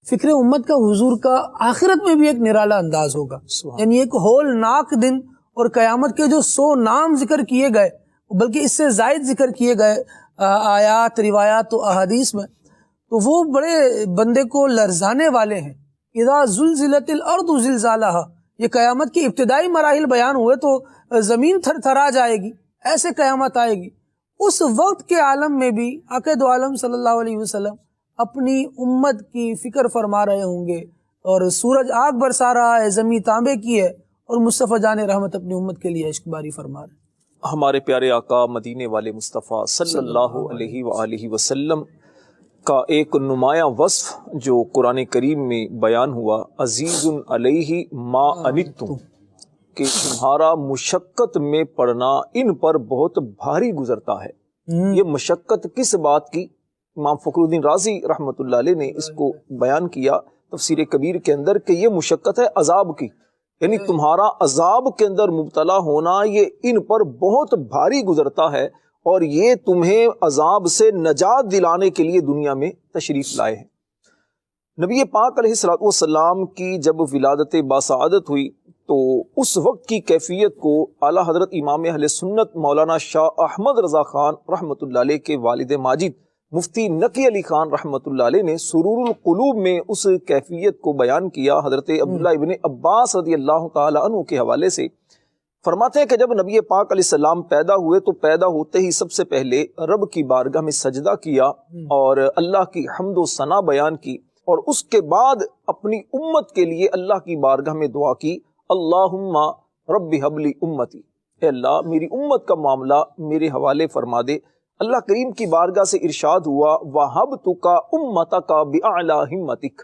فکر امت کا حضور کا آخرت میں بھی ایک نرالا انداز ہوگا. یعنی ایک ہولناک دن، اور قیامت کے جو 100 نام ذکر کیے گئے، بلکہ اس سے زائد ذکر کیے گئے آیات، روایات و احادیث میں، تو وہ بڑے بندے کو لرزانے والے ہیں. اذا زلزلت الارض زلزالہا، یہ قیامت کی ابتدائی مراحل بیان ہوئے تو زمین تھر تھرا جائے گی، ایسے قیامت آئے گی. اس وقت کے عالم میں بھی آقا دو عالم صلی اللہ علیہ وسلم اپنی امت کی فکر فرما رہے ہوں گے، اور سورج آگ برسا رہا ہے، زمین تانبے کی ہے، اور مصطفیٰ جان رحمت اپنی امت کے لیے عشق باری فرما رہے ہیں. ہمارے پیارے آقا مدینے والے مصطفیٰ صلی اللہ علیہ وآلہ وسلم کا ایک نمایاں وصف جو قرآن کریم میں بیان ہوا، عزیز علیہ ما عنتم، کہ تمہارا مشقت میں پڑنا ان پر بہت بھاری گزرتا ہے. یہ مشقت کس بات کی؟ امام فخر الدین رازی رحمۃ اللہ علیہ نے اس کو بیان کیا تفسیر کبیر کے اندر کہ یہ مشقت ہے عذاب کی، یعنی تمہارا عذاب کے اندر مبتلا ہونا یہ ان پر بہت بھاری گزرتا ہے، اور یہ تمہیں عذاب سے نجات دلانے کے لیے دنیا میں تشریف لائے ہیں. نبی پاک علیہ الصلوۃ والسلام کی جب ولادت باسعادت ہوئی تو اس وقت کی کیفیت کو اعلیٰ حضرت امام اہل سنت مولانا شاہ احمد رضا خان رحمۃ اللہ علیہ کے والد ماجد مفتی نقی علی خان رحمۃ اللہ علیہ نے سرور القلوب میں اس کیفیت کو بیان کیا. حضرت عبداللہ ابن عباس رضی اللہ تعالی عنہ کے حوالے سے فرماتے ہیں کہ جب نبی پاک علیہ السلام پیدا ہوئے تو پیدا ہوتے ہی سب سے پہلے رب کی بارگاہ میں سجدہ کیا اور اللہ کی حمد و ثنا بیان کی، اور اس کے بعد اپنی امت کے لیے اللہ کی بارگاہ میں دعا کی، اللہم رب حب لی امتی، اے اللہ میری امت کا معاملہ میرے حوالے فرما دے. اللہ کریم کی بارگاہ سے ارشاد ہوا، وَحَبْتُكَ أُمَّتَكَ بِأَعْلَى ہمتک،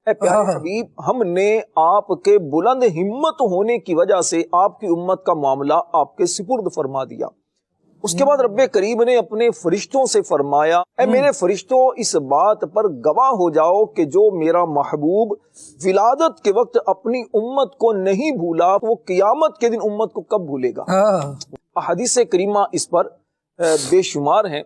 اے پیارے حبیب ہم نے آپ کے بلند ہمت ہونے کی وجہ سے آپ کی امت کا معاملہ آپ کے سپرد فرما دیا. اس کے بعد رب کریم نے اپنے فرشتوں سے فرمایا، اے میرے فرشتوں اس بات پر گواہ ہو جاؤ کہ جو میرا محبوب ولادت کے وقت اپنی امت کو نہیں بھولا وہ قیامت کے دن امت کو کب بھولے گا. احادیث کریمہ اس پر بے شمار ہیں.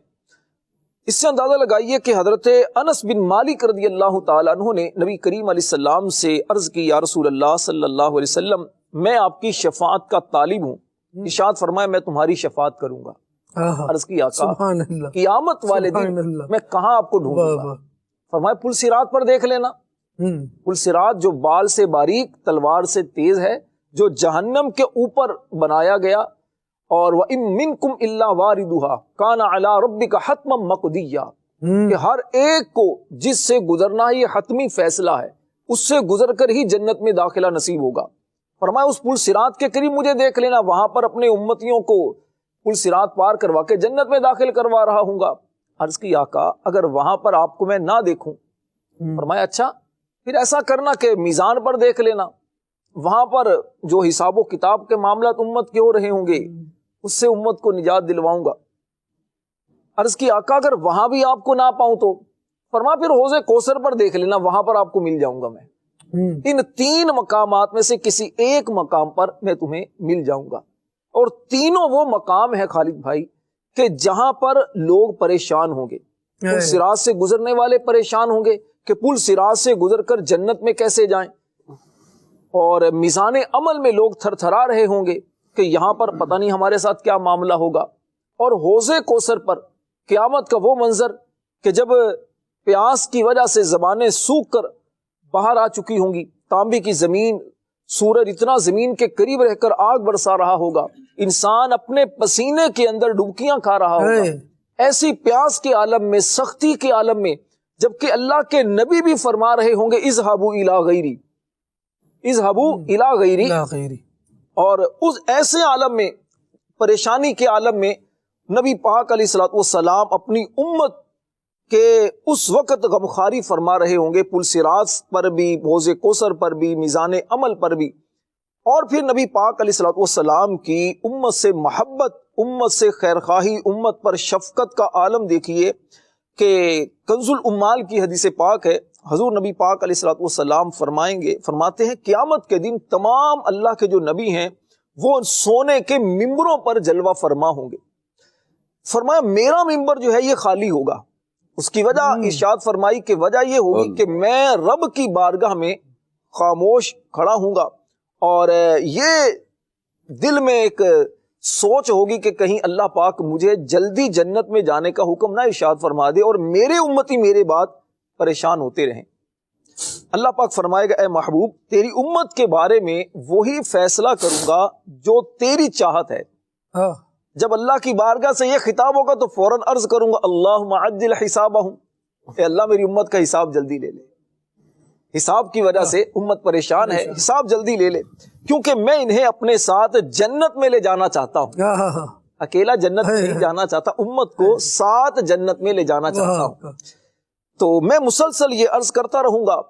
اس سے اندازہ لگائیے کہ حضرت انس بن مالک رضی اللہ تعالیٰ عنہ نے نبی کریم علیہ السلام سے عرض کی، یا رسول اللہ صلی اللہ علیہ وسلم میں آپ کی شفاعت کا طالب ہوں. ارشاد فرمایا میں تمہاری شفاعت کروں گا. عرض کی آقا قیامت والے دن میں کہاں آپ کو ڈھونڈوں گا؟ فرمایا پل صراط پر دیکھ لینا. پل صراط جو بال سے باریک تلوار سے تیز ہے، جو جہنم کے اوپر بنایا گیا، اور وَإِن مِّنكُمْ إِلَّا وَارِدُهَا كَانَ عَلَىٰ رَبِّكَ حَتْمًا مَّقْضِيًّا، کہ ہر ایک کو جس سے گزرنا یہ حتمی فیصلہ ہے، اس سے گزر کر ہی جنت میں داخلہ نصیب ہوگا. فرمایا اس پل صراط کے قریب مجھے دیکھ لینا، وہاں پر اپنے امتیوں کو پل صراط پار کروا کے جنت میں داخل کروا رہا ہوں گا. عرض کی آقا اگر وہاں پر آپ کو میں نہ دیکھوں؟ فرمایا اچھا پھر ایسا کرنا کہ میزان پر دیکھ لینا، وہاں پر جو حساب و کتاب کے معاملات امت کے ہو رہے ہوں گے اس سے امت کو نجات دلواؤں گا. عرض کی آقا اگر وہاں بھی آپ کو نہ پاؤں تو؟ فرمایا پھر حوض کوثر پر دیکھ لینا، وہاں پر آپ کو مل جاؤں گا میں. ان 3 مقامات میں سے کسی ایک مقام پر میں تمہیں مل جاؤں گا. اور تینوں وہ مقام ہے خالد بھائی کہ جہاں پر لوگ پریشان ہوں گے. پل صراط سے گزرنے والے پریشان ہوں گے کہ پل صراط سے گزر کر جنت میں کیسے جائیں، اور میزان عمل میں لوگ تھر تھرا رہے ہوں گے کہ یہاں پر پتہ نہیں ہمارے ساتھ کیا معاملہ ہوگا. اور حوض کوثر پر قیامت کا وہ منظر کہ جب پیاس کی وجہ سے زبانیں سوکھ کر باہر آ چکی ہوں گی، تانبے کی زمین، سورج اتنا زمین کے قریب رہ کر آگ برسا رہا ہوگا، انسان اپنے پسینے کے اندر ڈبکیاں کھا رہا ہوگا، ایسی پیاس کے عالم میں، سختی کے عالم میں، جبکہ اللہ کے نبی بھی فرما رہے ہوں گے اذهبوا الی غیری، اذهبوا الی غیری. اور اس ایسے عالم میں، پریشانی کے عالم میں، نبی پاک علیہ الصلوۃ والسلام اپنی امت کے اس وقت غمخواری فرما رہے ہوں گے، پل صراط پر بھی، حوض کوثر پر بھی، میزان عمل پر بھی. اور پھر نبی پاک علیہ الصلوۃ والسلام کی امت سے محبت، امت سے خیرخواہی، امت پر شفقت کا عالم دیکھیے کہ کنز الامال کی حدیث پاک ہے، حضور نبی پاک علیہ الصلوۃ والسلام فرماتے ہیں قیامت کے دن تمام اللہ کے جو نبی ہیں وہ سونے کے ممبروں پر جلوہ فرما ہوں گے. فرمایا میرا ممبر جو ہے یہ خالی ہوگا، اس کی وجہ ارشاد فرمائی کہ وجہ یہ ہوگی کہ میں رب کی بارگاہ میں خاموش کھڑا ہوں گا، اور یہ دل میں ایک سوچ ہوگی کہ کہیں اللہ پاک مجھے جلدی جنت میں جانے کا حکم نہ ارشاد فرما دے اور میرے امتی میرے بعد پریشان ہوتے رہیں۔ اللہ پاک فرمائے گا اے محبوب تیری امت کے بارے میں وہی فیصلہ کروں گا جو تیری چاہت ہے۔ جب اللہ کی بارگاہ سے یہ خطاب ہوگا تو فوراً عرض کروں گا اللہم عجل حسابہم، اے اللہ میری امت کا حساب جلدی لے لے، حساب کی وجہ سے امت پریشان ہے، حساب جلدی لے لے، کیونکہ میں انہیں اپنے ساتھ جنت میں لے جانا چاہتا ہوں۔ اکیلا جنت میں نہیں جانا چاہتا، امت کو ساتھ جنت میں لے جانا چاہتا ہوں۔ تو میں مسلسل یہ عرض کرتا رہوں گا،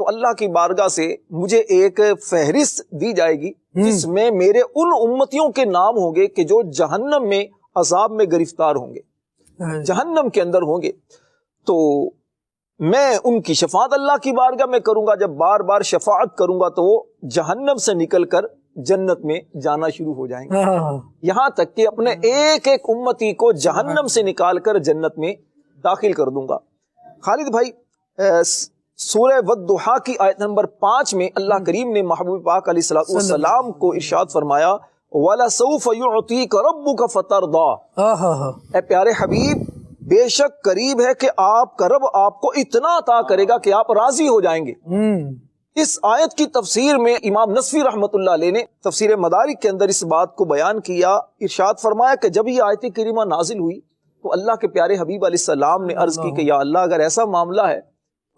تو اللہ کی بارگاہ سے مجھے ایک فہرست دی جائے گی جس میں میرے ان امتیوں کے نام ہوں گے کہ جو جہنم میں عذاب میں گرفتار ہوں گے، جہنم کے اندر ہوں گے۔ تو میں ان کی شفاعت اللہ کی بارگاہ میں کروں گا۔ جب بار بار شفاعت کروں گا تو وہ جہنم سے نکل کر جنت میں جانا شروع ہو جائیں گے، یہاں تک کہ اپنے ایک ایک امتی کو جہنم سے نکال کر جنت میں داخل کر دوں گا۔ خالد بھائی، سورہ والضحیٰ کی آیت نمبر 5 میں اللہ کریم نے محبوب پاک علیہ السلام کو ارشاد فرمایا وَلَسَوْفَ يُعْطِيكَ رَبُّكَ فَتَرْضَىٰ، اے پیارے حبیب بے شک قریب ہے کہ آپ کا رب آپ کو اتنا عطا کرے گا کہ آپ راضی ہو جائیں گے۔ اس آیت کی تفسیر میں امام نصفی رحمت اللہ علیہ نے تفسیر مدارک کے اندر اس بات کو بیان کیا، ارشاد فرمایا کہ جب یہ آیت کریمہ نازل ہوئی تو اللہ کے پیارے حبیب علیہ السلام نے عرض کی کہ یا اللہ اگر ایسا معاملہ ہے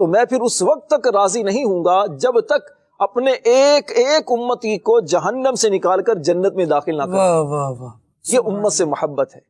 تو میں پھر اس وقت تک راضی نہیں ہوں گا جب تک اپنے ایک ایک امتی کو جہنم سے نکال کر جنت میں داخل نہ کروں۔ یہ امت سے محبت ہے۔